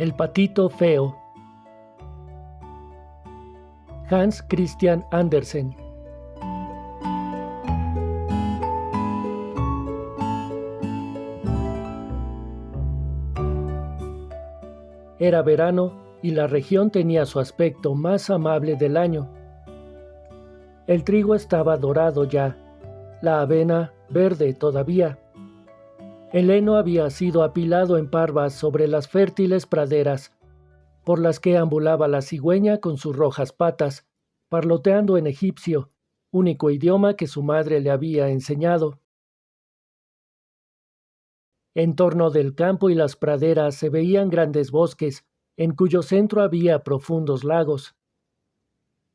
El patito feo. Hans Christian Andersen. Era verano y la región tenía su aspecto más amable del año. El trigo estaba dorado ya, la avena verde todavía. El heno había sido apilado en parvas sobre las fértiles praderas, por las que ambulaba la cigüeña con sus rojas patas, parloteando en egipcio, único idioma que su madre le había enseñado. En torno del campo y las praderas se veían grandes bosques, en cuyo centro había profundos lagos.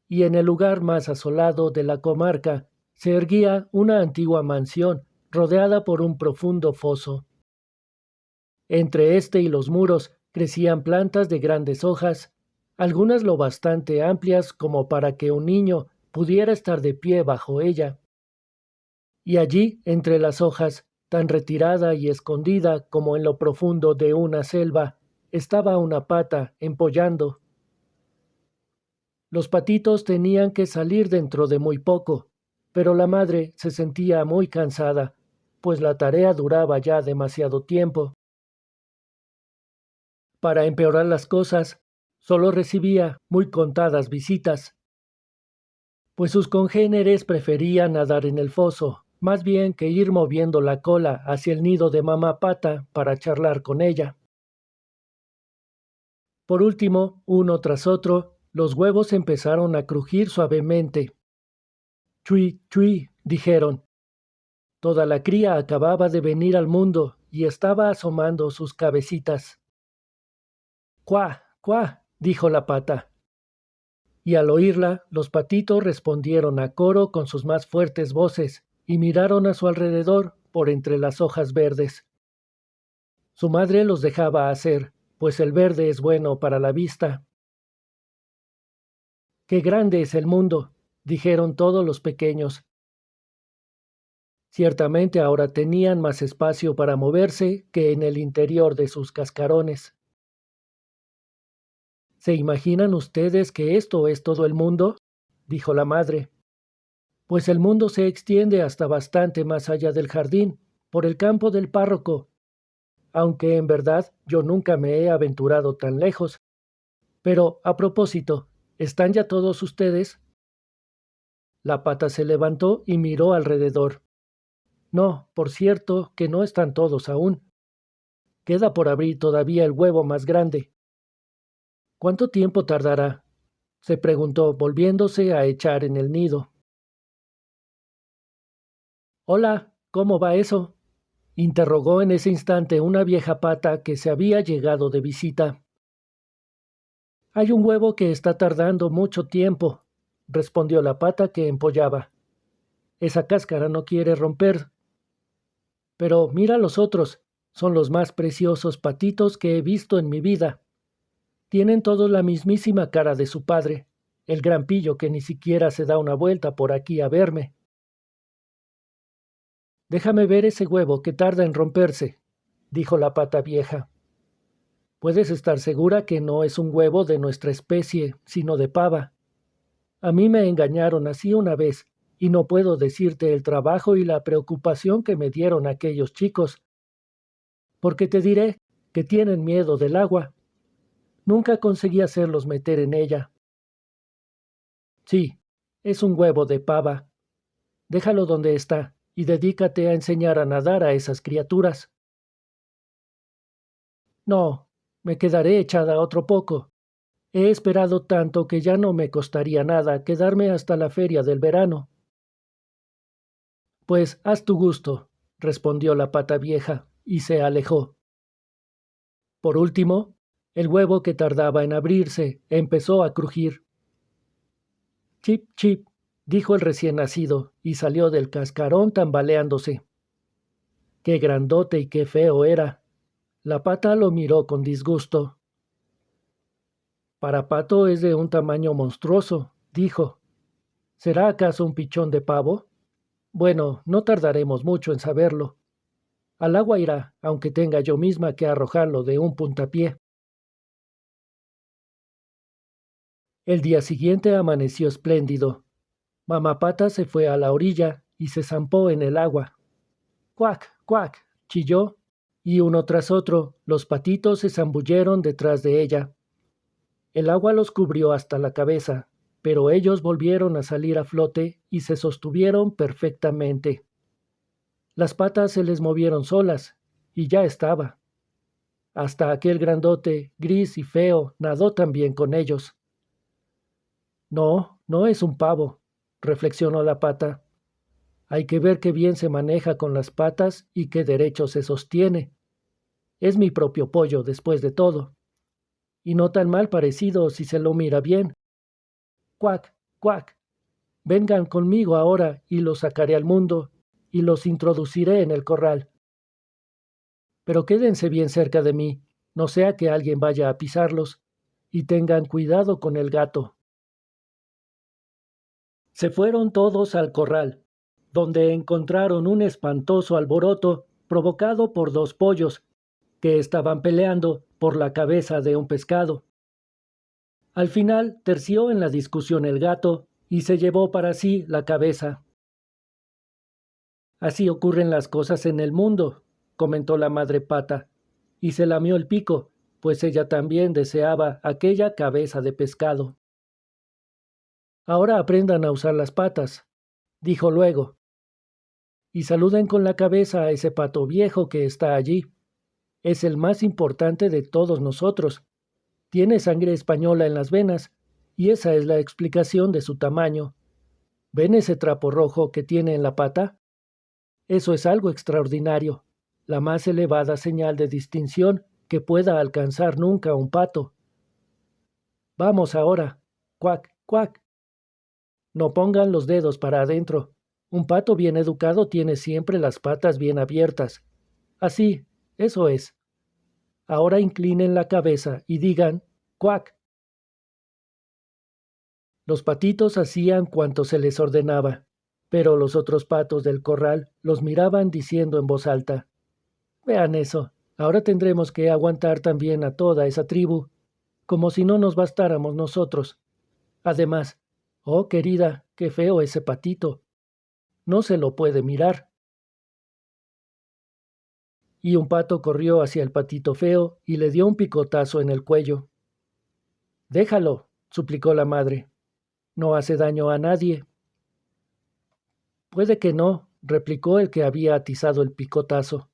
Y en el lugar más asolado de la comarca se erguía una antigua mansión, rodeada por un profundo foso. Entre este y los muros crecían plantas de grandes hojas, algunas lo bastante amplias como para que un niño pudiera estar de pie bajo ella. Y allí, entre las hojas, tan retirada y escondida como en lo profundo de una selva, estaba una pata empollando. Los patitos tenían que salir dentro de muy poco, pero la madre se sentía muy cansada, pues la tarea duraba ya demasiado tiempo. Para empeorar las cosas, solo recibía muy contadas visitas, pues sus congéneres preferían nadar en el foso, más bien que ir moviendo la cola hacia el nido de mamá pata para charlar con ella. Por último, uno tras otro, los huevos empezaron a crujir suavemente. Chui, chui, dijeron. Toda la cría acababa de venir al mundo y estaba asomando sus cabecitas. ¡Cuá, cuá!, dijo la pata. Y al oírla, los patitos respondieron a coro con sus más fuertes voces y miraron a su alrededor por entre las hojas verdes. Su madre los dejaba hacer, pues el verde es bueno para la vista. ¡Qué grande es el mundo!, dijeron todos los pequeños. Ciertamente ahora tenían más espacio para moverse que en el interior de sus cascarones. ¿Se imaginan ustedes que esto es todo el mundo?, dijo la madre. Pues el mundo se extiende hasta bastante más allá del jardín, por el campo del párroco, aunque en verdad yo nunca me he aventurado tan lejos. Pero, a propósito, ¿están ya todos ustedes? La pata se levantó y miró alrededor. No, por cierto, que no están todos aún. Queda por abrir todavía el huevo más grande. ¿Cuánto tiempo tardará?, se preguntó, volviéndose a echar en el nido. Hola, ¿cómo va eso?, interrogó en ese instante una vieja pata que se había llegado de visita. Hay un huevo que está tardando mucho tiempo, respondió la pata que empollaba. Esa cáscara no quiere romper. Pero mira los otros, son los más preciosos patitos que he visto en mi vida. Tienen todos la mismísima cara de su padre, el gran pillo que ni siquiera se da una vuelta por aquí a verme. Déjame ver ese huevo que tarda en romperse, dijo la pata vieja. Puedes estar segura que no es un huevo de nuestra especie, sino de pava. A mí me engañaron así una vez, y no puedo decirte el trabajo y la preocupación que me dieron aquellos chicos. Porque te diré que tienen miedo del agua. Nunca conseguí hacerlos meter en ella. Sí, es un huevo de pava. Déjalo donde está y dedícate a enseñar a nadar a esas criaturas. No, me quedaré echada otro poco. He esperado tanto que ya no me costaría nada quedarme hasta la feria del verano. Pues haz tu gusto, respondió la pata vieja, y se alejó. Por último, el huevo que tardaba en abrirse empezó a crujir. Chip, chip, dijo el recién nacido, y salió del cascarón tambaleándose. Qué grandote y qué feo era. La pata lo miró con disgusto. Para pato es de un tamaño monstruoso, dijo. ¿Será acaso un pichón de pavo? Bueno, no tardaremos mucho en saberlo. Al agua irá, aunque tenga yo misma que arrojarlo de un puntapié. El día siguiente amaneció espléndido. Mamá Pata se fue a la orilla y se zampó en el agua. ¡Cuac, cuac! Chilló, y uno tras otro los patitos se zambulleron detrás de ella. El agua los cubrió hasta la cabeza, pero ellos volvieron a salir a flote y se sostuvieron perfectamente. Las patas se les movieron solas, y ya estaba. Hasta aquel grandote, gris y feo, nadó también con ellos. No, no es un pavo, reflexionó la pata. Hay que ver qué bien se maneja con las patas y qué derecho se sostiene. Es mi propio pollo, después de todo. Y no tan mal parecido si se lo mira bien. Cuac, cuac. Vengan conmigo ahora y los sacaré al mundo y los introduciré en el corral. Pero quédense bien cerca de mí, no sea que alguien vaya a pisarlos, y tengan cuidado con el gato. Se fueron todos al corral, donde encontraron un espantoso alboroto provocado por dos pollos, que estaban peleando por la cabeza de un pescado. Al final terció en la discusión el gato y se llevó para sí la cabeza. Así ocurren las cosas en el mundo, comentó la madre Pata, y se lamió el pico, pues ella también deseaba aquella cabeza de pescado. Ahora aprendan a usar las patas, dijo luego, y saluden con la cabeza a ese pato viejo que está allí. Es el más importante de todos nosotros. Tiene sangre española en las venas, y esa es la explicación de su tamaño. ¿Ven ese trapo rojo que tiene en la pata? Eso es algo extraordinario, la más elevada señal de distinción que pueda alcanzar nunca un pato. Vamos ahora. Cuac, cuac. No pongan los dedos para adentro. Un pato bien educado tiene siempre las patas bien abiertas. Así, eso es. Ahora inclinen la cabeza y digan, cuac. Los patitos hacían cuanto se les ordenaba, pero los otros patos del corral los miraban diciendo en voz alta, vean eso, ahora tendremos que aguantar también a toda esa tribu, como si no nos bastáramos nosotros. Además, oh querida, qué feo ese patito. No se lo puede mirar. Y un pato corrió hacia el patito feo y le dio un picotazo en el cuello. Déjalo, suplicó la madre. No hace daño a nadie. Puede que no, replicó el que había atizado el picotazo.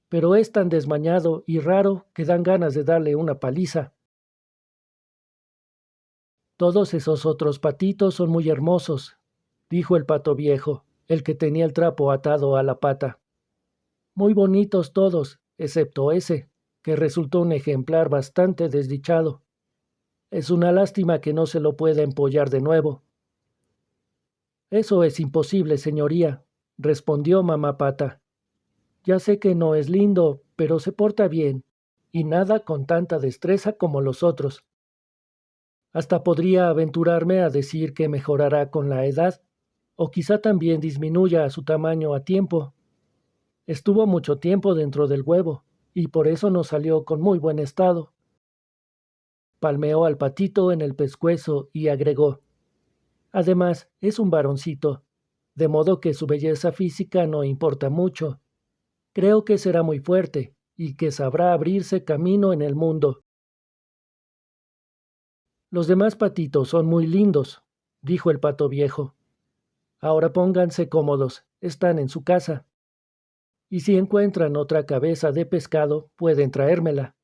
Pero es tan desmañado y raro que dan ganas de darle una paliza. Todos esos otros patitos son muy hermosos, dijo el pato viejo, el que tenía el trapo atado a la pata. Muy bonitos todos, excepto ese, que resultó un ejemplar bastante desdichado. Es una lástima que no se lo pueda empollar de nuevo. Eso es imposible, señoría, respondió mamá Pata. Ya sé que no es lindo, pero se porta bien, y nada con tanta destreza como los otros. Hasta podría aventurarme a decir que mejorará con la edad, o quizá también disminuya su tamaño a tiempo. Estuvo mucho tiempo dentro del huevo, y por eso no salió con muy buen estado. Palmeó al patito en el pescuezo y agregó, además, es un varoncito, de modo que su belleza física no importa mucho. Creo que será muy fuerte y que sabrá abrirse camino en el mundo. Los demás patitos son muy lindos, dijo el pato viejo. Ahora pónganse cómodos, están en su casa. Y si encuentran otra cabeza de pescado, pueden traérmela.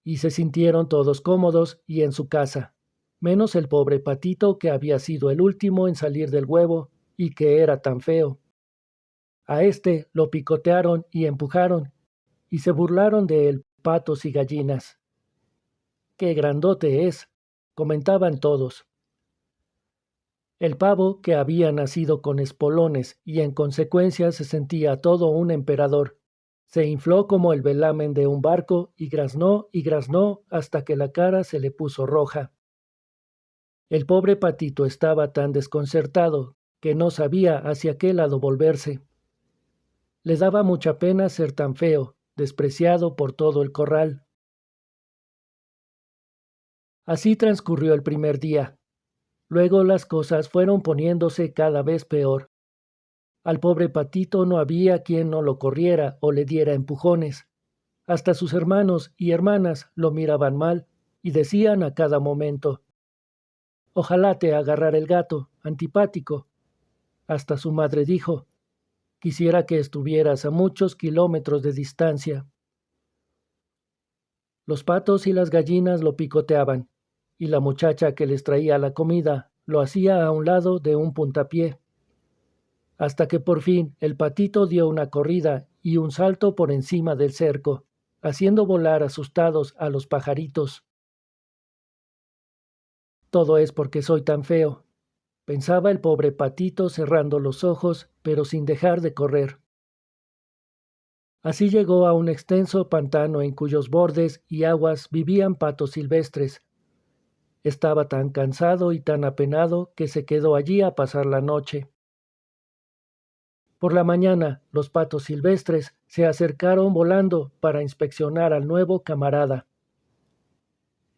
Y se sintieron todos cómodos y en su casa, menos el pobre patito que había sido el último en salir del huevo y que era tan feo. A este lo picotearon y empujaron, y se burlaron de él patos y gallinas. ¡Qué grandote es! Comentaban todos. El pavo, que había nacido con espolones y en consecuencia se sentía todo un emperador, se infló como el velamen de un barco y graznó hasta que la cara se le puso roja. El pobre patito estaba tan desconcertado que no sabía hacia qué lado volverse. Le daba mucha pena ser tan feo, despreciado por todo el corral. Así transcurrió el primer día. Luego las cosas fueron poniéndose cada vez peor. Al pobre patito no había quien no lo corriera o le diera empujones. Hasta sus hermanos y hermanas lo miraban mal y decían a cada momento: «Ojalá te agarrara el gato, antipático». Hasta su madre dijo: «Quisiera que estuvieras a muchos kilómetros de distancia». Los patos y las gallinas lo picoteaban, y la muchacha que les traía la comida lo hacía a un lado de un puntapié, hasta que por fin el patito dio una corrida y un salto por encima del cerco, haciendo volar asustados a los pajaritos. Todo es porque soy tan feo, pensaba el pobre patito cerrando los ojos, pero sin dejar de correr. Así llegó a un extenso pantano en cuyos bordes y aguas vivían patos silvestres. Estaba tan cansado y tan apenado que se quedó allí a pasar la noche. Por la mañana, los patos silvestres se acercaron volando para inspeccionar al nuevo camarada.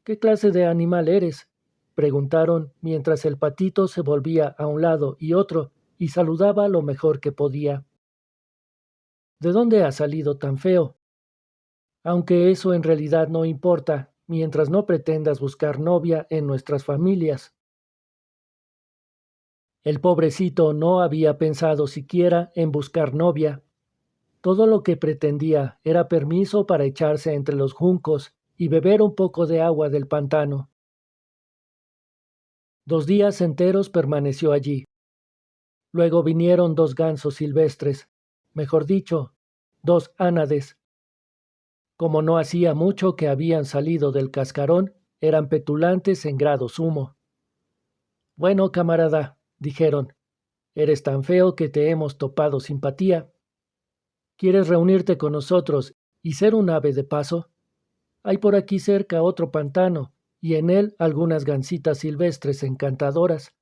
«¿Qué clase de animal eres?», preguntaron mientras el patito se volvía a un lado y otro y saludaba lo mejor que podía. «¿De dónde has salido tan feo?». «Aunque eso en realidad no importa, mientras no pretendas buscar novia en nuestras familias». El pobrecito no había pensado siquiera en buscar novia. Todo lo que pretendía era permiso para echarse entre los juncos y beber un poco de agua del pantano. 2 días enteros permaneció allí. Luego vinieron 2 gansos silvestres, mejor dicho, 2 ánades. Como no hacía mucho que habían salido del cascarón, eran petulantes en grado sumo. «Bueno, camarada», dijeron, «eres tan feo que te hemos topado simpatía. ¿Quieres reunirte con nosotros y ser un ave de paso? Hay por aquí cerca otro pantano, y en él algunas gansitas silvestres encantadoras.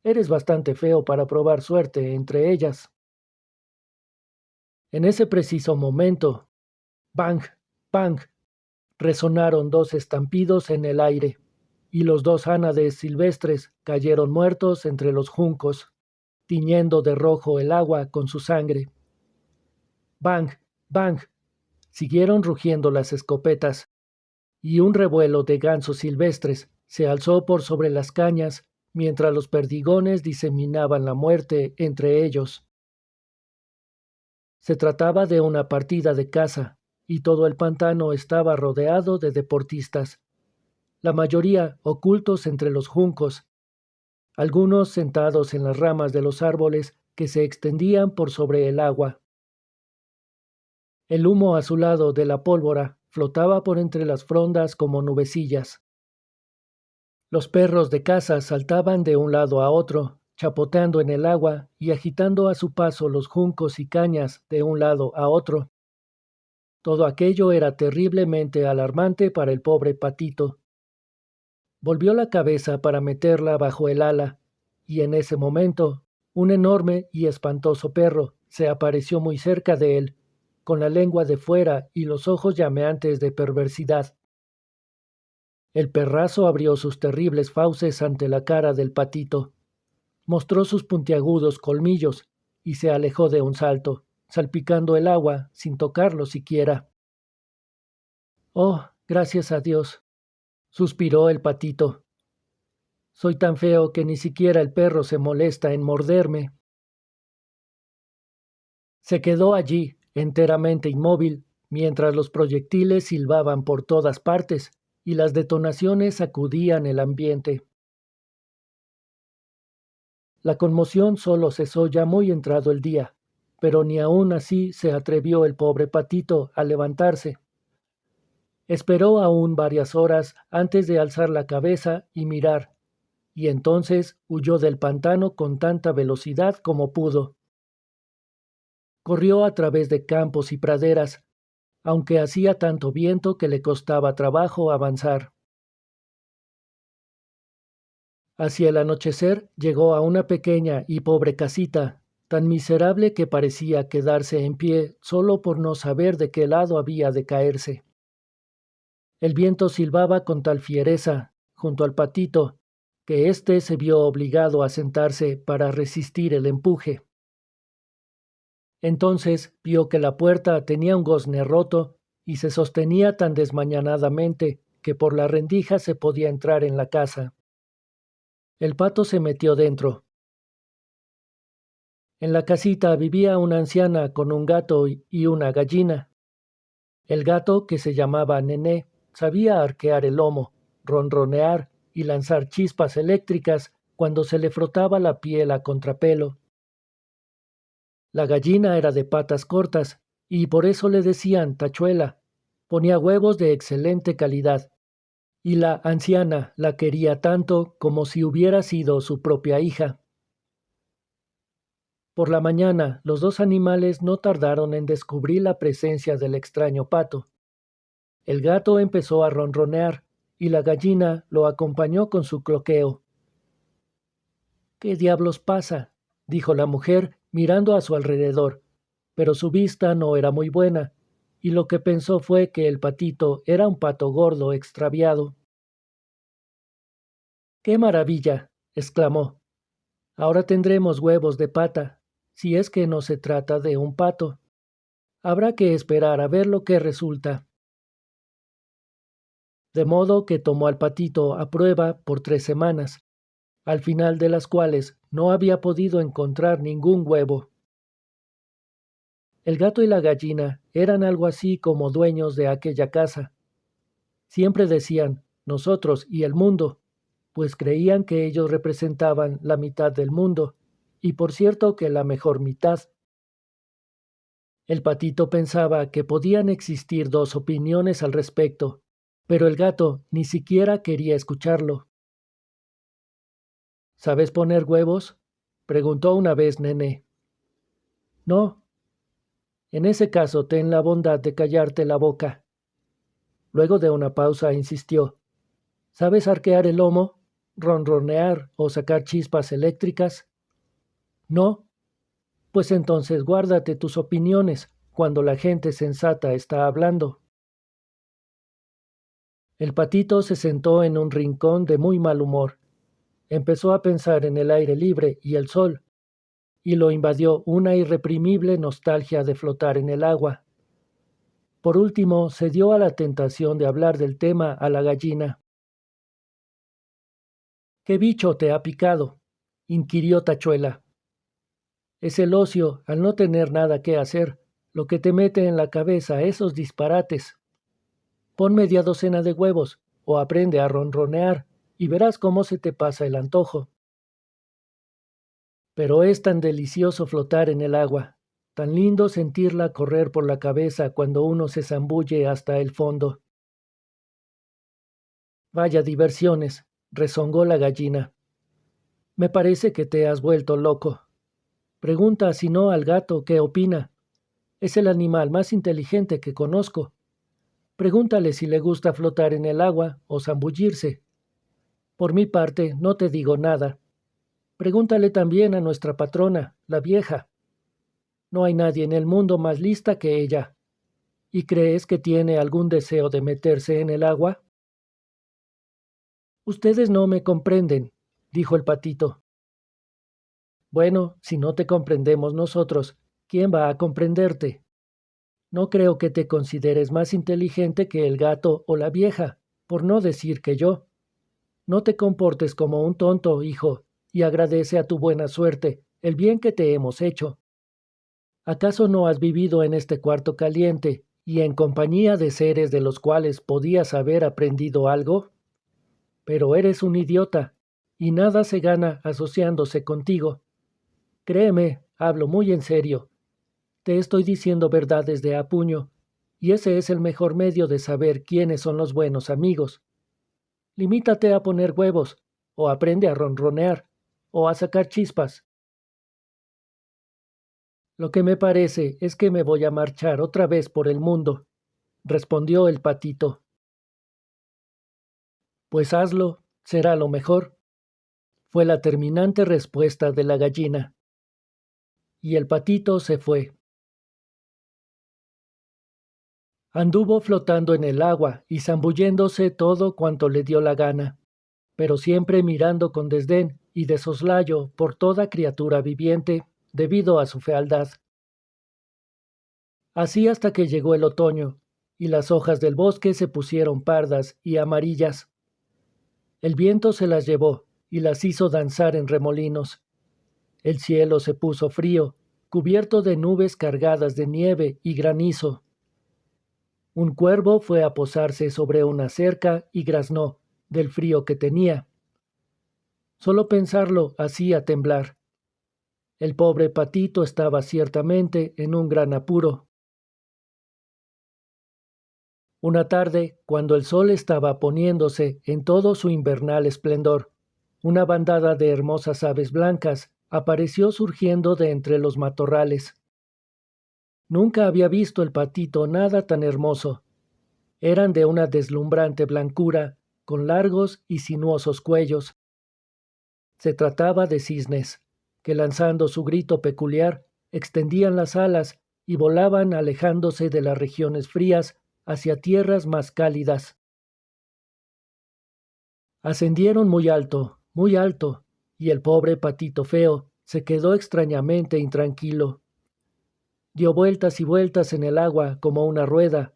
Eres bastante feo para probar suerte entre ellas». En ese preciso momento, ¡bang! ¡Bang! Resonaron 2 estampidos en el aire, y los 2 ánades silvestres cayeron muertos entre los juncos, tiñendo de rojo el agua con su sangre. ¡Bang! ¡Bang! Siguieron rugiendo las escopetas, y un revuelo de gansos silvestres se alzó por sobre las cañas mientras los perdigones diseminaban la muerte entre ellos. Se trataba de una partida de caza, y todo el pantano estaba rodeado de deportistas, la mayoría ocultos entre los juncos, algunos sentados en las ramas de los árboles que se extendían por sobre el agua. El humo azulado de la pólvora flotaba por entre las frondas como nubecillas. Los perros de caza saltaban de un lado a otro, chapoteando en el agua y agitando a su paso los juncos y cañas de un lado a otro. Todo aquello era terriblemente alarmante para el pobre patito. Volvió la cabeza para meterla bajo el ala, y en ese momento un enorme y espantoso perro se apareció muy cerca de él, con la lengua de fuera y los ojos llameantes de perversidad. El perrazo abrió sus terribles fauces ante la cara del patito, mostró sus puntiagudos colmillos y se alejó de un salto, salpicando el agua sin tocarlo siquiera. «Oh, gracias a Dios», suspiró el patito. «Soy tan feo que ni siquiera el perro se molesta en morderme». Se quedó allí, enteramente inmóvil, mientras los proyectiles silbaban por todas partes y las detonaciones sacudían el ambiente. La conmoción solo cesó ya muy entrado el día, pero ni aun así se atrevió el pobre patito a levantarse. Esperó aún varias horas antes de alzar la cabeza y mirar, y entonces huyó del pantano con tanta velocidad como pudo. Corrió a través de campos y praderas, aunque hacía tanto viento que le costaba trabajo avanzar. Hacia el anochecer llegó a una pequeña y pobre casita, tan miserable que parecía quedarse en pie solo por no saber de qué lado había de caerse. El viento silbaba con tal fiereza junto al patito, que éste se vio obligado a sentarse para resistir el empuje. Entonces vio que la puerta tenía un gozne roto y se sostenía tan desmañanadamente que por la rendija se podía entrar en la casa. El pato se metió dentro. En la casita vivía una anciana con un gato y una gallina. El gato, que se llamaba Nené, sabía arquear el lomo, ronronear y lanzar chispas eléctricas cuando se le frotaba la piel a contrapelo. La gallina era de patas cortas y por eso le decían tachuela. Ponía huevos de excelente calidad y la anciana la quería tanto como si hubiera sido su propia hija. Por la mañana, los dos animales no tardaron en descubrir la presencia del extraño pato. El gato empezó a ronronear y la gallina lo acompañó con su cloqueo. ¿Qué diablos pasa?, dijo la mujer mirando a su alrededor, pero su vista no era muy buena, y lo que pensó fue que el patito era un pato gordo extraviado. ¡Qué maravilla!, exclamó. Ahora tendremos huevos de pata, si es que no se trata de un pato. Habrá que esperar a ver lo que resulta. De modo que tomó al patito a prueba por 3 semanas, al final de las cuales no había podido encontrar ningún huevo. El gato y la gallina eran algo así como dueños de aquella casa. Siempre decían nosotros y el mundo, pues creían que ellos representaban la mitad del mundo, y por cierto que la mejor mitad. El patito pensaba que podían existir dos opiniones al respecto, pero el gato ni siquiera quería escucharlo. ¿Sabes poner huevos?, preguntó una vez Nené. No. En ese caso, ten la bondad de callarte la boca. Luego de una pausa insistió. ¿Sabes arquear el lomo, ronronear o sacar chispas eléctricas? No. Pues entonces guárdate tus opiniones cuando la gente sensata está hablando. El patito se sentó en un rincón de muy mal humor. Empezó a pensar en el aire libre y el sol, y lo invadió una irreprimible nostalgia de flotar en el agua. Por último, se dio a la tentación de hablar del tema a la gallina. ¿Qué bicho te ha picado?, inquirió Tachuela. Es el ocio, al no tener nada que hacer, lo que te mete en la cabeza esos disparates. Pon media docena de huevos, o aprende a ronronear, y verás cómo se te pasa el antojo. Pero es tan delicioso flotar en el agua, tan lindo sentirla correr por la cabeza cuando uno se zambulle hasta el fondo. Vaya diversiones, rezongó la gallina. Me parece que te has vuelto loco. Pregunta si no al gato qué opina. Es el animal más inteligente que conozco. Pregúntale si le gusta flotar en el agua o zambullirse. Por mi parte, no te digo nada. Pregúntale también a nuestra patrona, la vieja. No hay nadie en el mundo más lista que ella. ¿Y crees que tiene algún deseo de meterse en el agua? Ustedes no me comprenden, dijo el patito. Bueno, si no te comprendemos nosotros, ¿quién va a comprenderte? No creo que te consideres más inteligente que el gato o la vieja, por no decir que yo. No te comportes como un tonto, hijo, y agradece a tu buena suerte el bien que te hemos hecho. ¿Acaso no has vivido en este cuarto caliente y en compañía de seres de los cuales podías haber aprendido algo? Pero eres un idiota, y nada se gana asociándose contigo. Créeme, hablo muy en serio. Te estoy diciendo verdades de a puño, y ese es el mejor medio de saber quiénes son los buenos amigos. Limítate a poner huevos, o aprende a ronronear, o a sacar chispas. Lo que me parece es que me voy a marchar otra vez por el mundo, respondió el patito. Pues hazlo, será lo mejor, fue la terminante respuesta de la gallina. Y el patito se fue. Anduvo flotando en el agua y zambulléndose todo cuanto le dio la gana. pero siempre mirando con desdén y de soslayo por toda criatura viviente debido a su fealdad. Así hasta que llegó el otoño, y las hojas del bosque se pusieron pardas y amarillas. El viento se las llevó y las hizo danzar en remolinos. El cielo se puso frío, cubierto de nubes cargadas de nieve y granizo. Un cuervo fue a posarse sobre una cerca y graznó, del frío que tenía. Solo pensarlo hacía temblar. El pobre patito estaba ciertamente en un gran apuro. Una tarde, cuando el sol estaba poniéndose en todo su invernal esplendor, una bandada de hermosas aves blancas apareció surgiendo de entre los matorrales. Nunca había visto el patito nada tan hermoso. Eran de una deslumbrante blancura, con largos y sinuosos cuellos. Se trataba de cisnes, que lanzando su grito peculiar, extendían las alas y volaban alejándose de las regiones frías hacia tierras más cálidas. Ascendieron muy alto, y el pobre patito feo se quedó extrañamente intranquilo. Dio vueltas y vueltas en el agua como una rueda,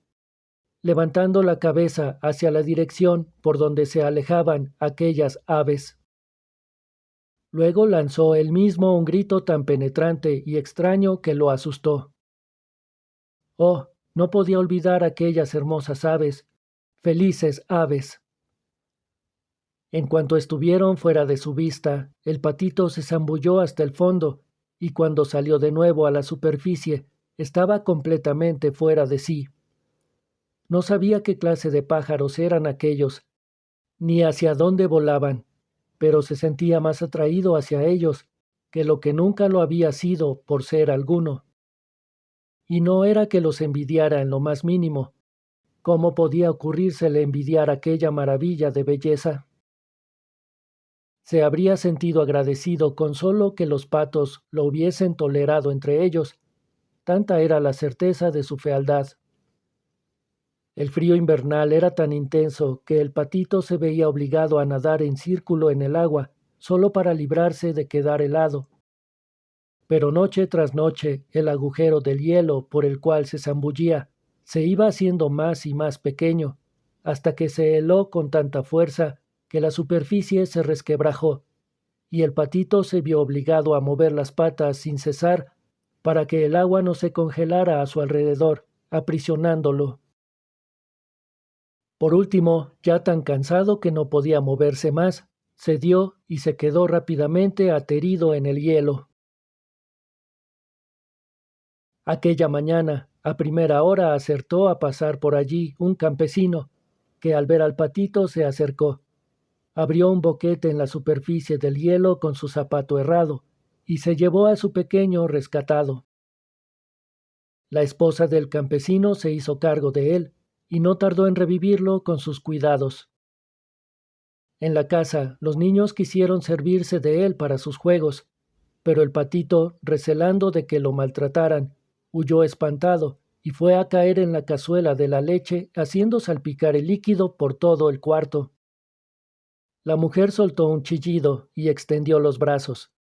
levantando la cabeza hacia la dirección por donde se alejaban aquellas aves. Luego lanzó él mismo un grito tan penetrante y extraño que lo asustó. Oh, no podía olvidar aquellas hermosas aves, felices aves. En cuanto estuvieron fuera de su vista, el patito se zambulló hasta el fondo, y cuando salió de nuevo a la superficie, estaba completamente fuera de sí. No sabía qué clase de pájaros eran aquellos, ni hacia dónde volaban, pero se sentía más atraído hacia ellos que lo que nunca lo había sido por ser alguno. Y no era que los envidiara en lo más mínimo. ¿Cómo podía ocurrírsele envidiar aquella maravilla de belleza? Se habría sentido agradecido con solo que los patos lo hubiesen tolerado entre ellos, tanta era la certeza de su fealdad. El frío invernal era tan intenso que el patito se veía obligado a nadar en círculo en el agua, solo para librarse de quedar helado. Pero noche tras noche el agujero del hielo por el cual se zambullía se iba haciendo más y más pequeño, hasta que se heló con tanta fuerza que la superficie se resquebrajó, y el patito se vio obligado a mover las patas sin cesar para que el agua no se congelara a su alrededor, aprisionándolo. Por último, ya tan cansado que no podía moverse más, cedió y se quedó rápidamente aterido en el hielo. Aquella mañana, a primera hora, acertó a pasar por allí un campesino, que al ver al patito se acercó. Abrió un boquete en la superficie del hielo con su zapato errado, y se llevó a su pequeño rescatado. La esposa del campesino se hizo cargo de él, y no tardó en revivirlo con sus cuidados. En la casa, los niños quisieron servirse de él para sus juegos, pero el patito, recelando de que lo maltrataran, huyó espantado y fue a caer en la cazuela de la leche, haciendo salpicar el líquido por todo el cuarto. La mujer soltó un chillido y extendió los brazos.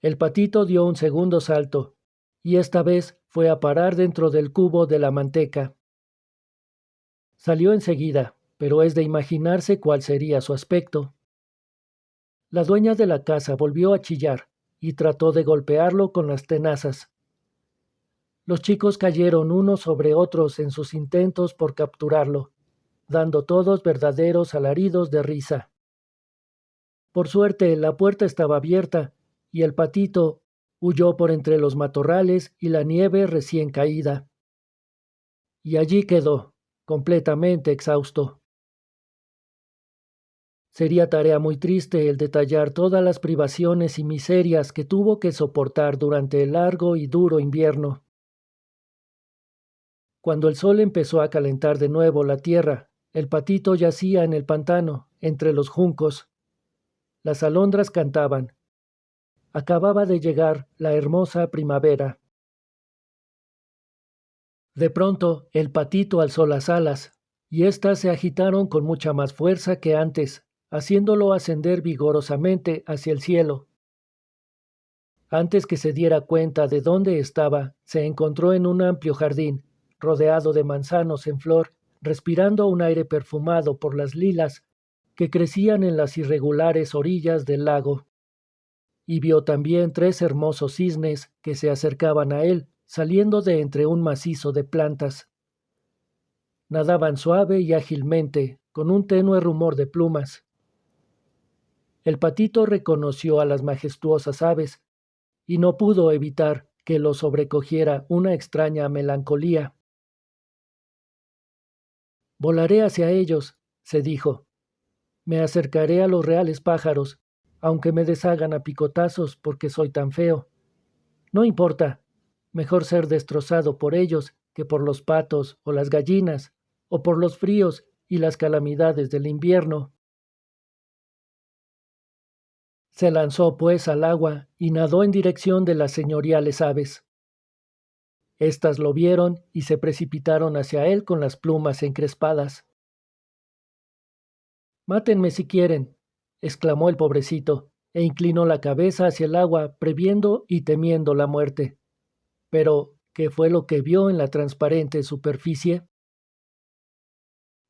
El patito dio un segundo salto, y esta vez fue a parar dentro del cubo de la manteca. Salió enseguida, pero es de imaginarse cuál sería su aspecto. La dueña de la casa volvió a chillar y trató de golpearlo con las tenazas. Los chicos cayeron unos sobre otros en sus intentos por capturarlo, dando todos verdaderos alaridos de risa. Por suerte, la puerta estaba abierta y el patito huyó por entre los matorrales y la nieve recién caída. Y allí quedó, completamente exhausto. Sería tarea muy triste el detallar todas las privaciones y miserias que tuvo que soportar durante el largo y duro invierno. Cuando el sol empezó a calentar de nuevo la tierra, el patito yacía en el pantano, entre los juncos. Las alondras cantaban. Acababa de llegar la hermosa primavera. De pronto, el patito alzó las alas, y éstas se agitaron con mucha más fuerza que antes, haciéndolo ascender vigorosamente hacia el cielo. Antes que se diera cuenta de dónde estaba, se encontró en un amplio jardín, rodeado de manzanos en flor, respirando un aire perfumado por las lilas que crecían en las irregulares orillas del lago. Y vio también 3 hermosos cisnes que se acercaban a él, saliendo de entre un macizo de plantas. Nadaban suave y ágilmente, con un tenue rumor de plumas. El patito reconoció a las majestuosas aves, y no pudo evitar que lo sobrecogiera una extraña melancolía. Volaré hacia ellos, se dijo. Me acercaré a los reales pájaros, aunque me deshagan a picotazos porque soy tan feo. No importa, mejor ser destrozado por ellos que por los patos o las gallinas, o por los fríos y las calamidades del invierno. Se lanzó pues al agua y nadó en dirección de las señoriales aves. Estas lo vieron y se precipitaron hacia él con las plumas encrespadas. «Mátenme si quieren», exclamó el pobrecito, e inclinó la cabeza hacia el agua, previendo y temiendo la muerte. Pero, ¿qué fue lo que vio en la transparente superficie?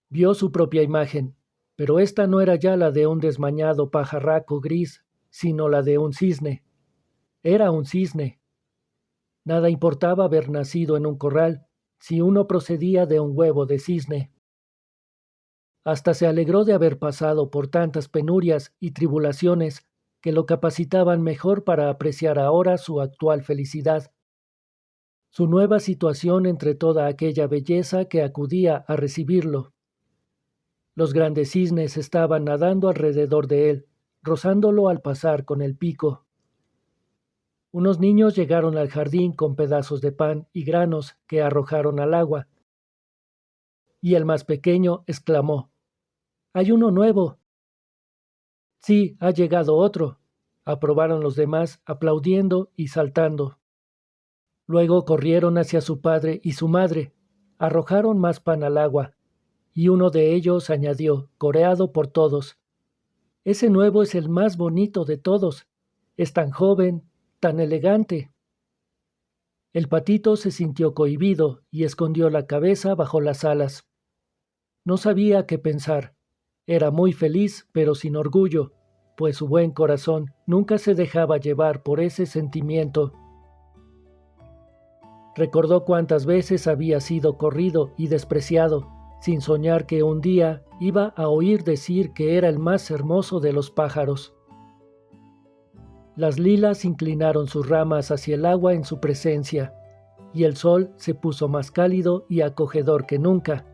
Vio su propia imagen, pero esta no era ya la de un desmañado pajarraco gris, sino la de un cisne. Era un cisne. Nada importaba haber nacido en un corral, si uno procedía de un huevo de cisne. Hasta se alegró de haber pasado por tantas penurias y tribulaciones que lo capacitaban mejor para apreciar ahora su actual felicidad, su nueva situación entre toda aquella belleza que acudía a recibirlo. Los grandes cisnes estaban nadando alrededor de él, rozándolo al pasar con el pico. Unos niños llegaron al jardín con pedazos de pan y granos que arrojaron al agua, y el más pequeño exclamó: «¡Hay uno nuevo!». «Sí, ha llegado otro», aprobaron los demás, aplaudiendo y saltando. Luego corrieron hacia su padre y su madre, arrojaron más pan al agua, y uno de ellos añadió, coreado por todos: «Ese nuevo es el más bonito de todos, es tan joven, tan elegante». El patito se sintió cohibido y escondió la cabeza bajo las alas. No sabía qué pensar. Era muy feliz, pero sin orgullo, pues su buen corazón nunca se dejaba llevar por ese sentimiento. Recordó cuántas veces había sido corrido y despreciado, sin soñar que un día iba a oír decir que era el más hermoso de los pájaros. Las lilas inclinaron sus ramas hacia el agua en su presencia, y el sol se puso más cálido y acogedor que nunca.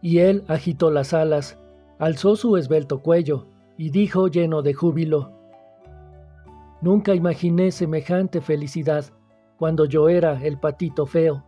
Y él agitó las alas, alzó su esbelto cuello, y dijo lleno de júbilo: «Nunca imaginé semejante felicidad cuando yo era el patito feo».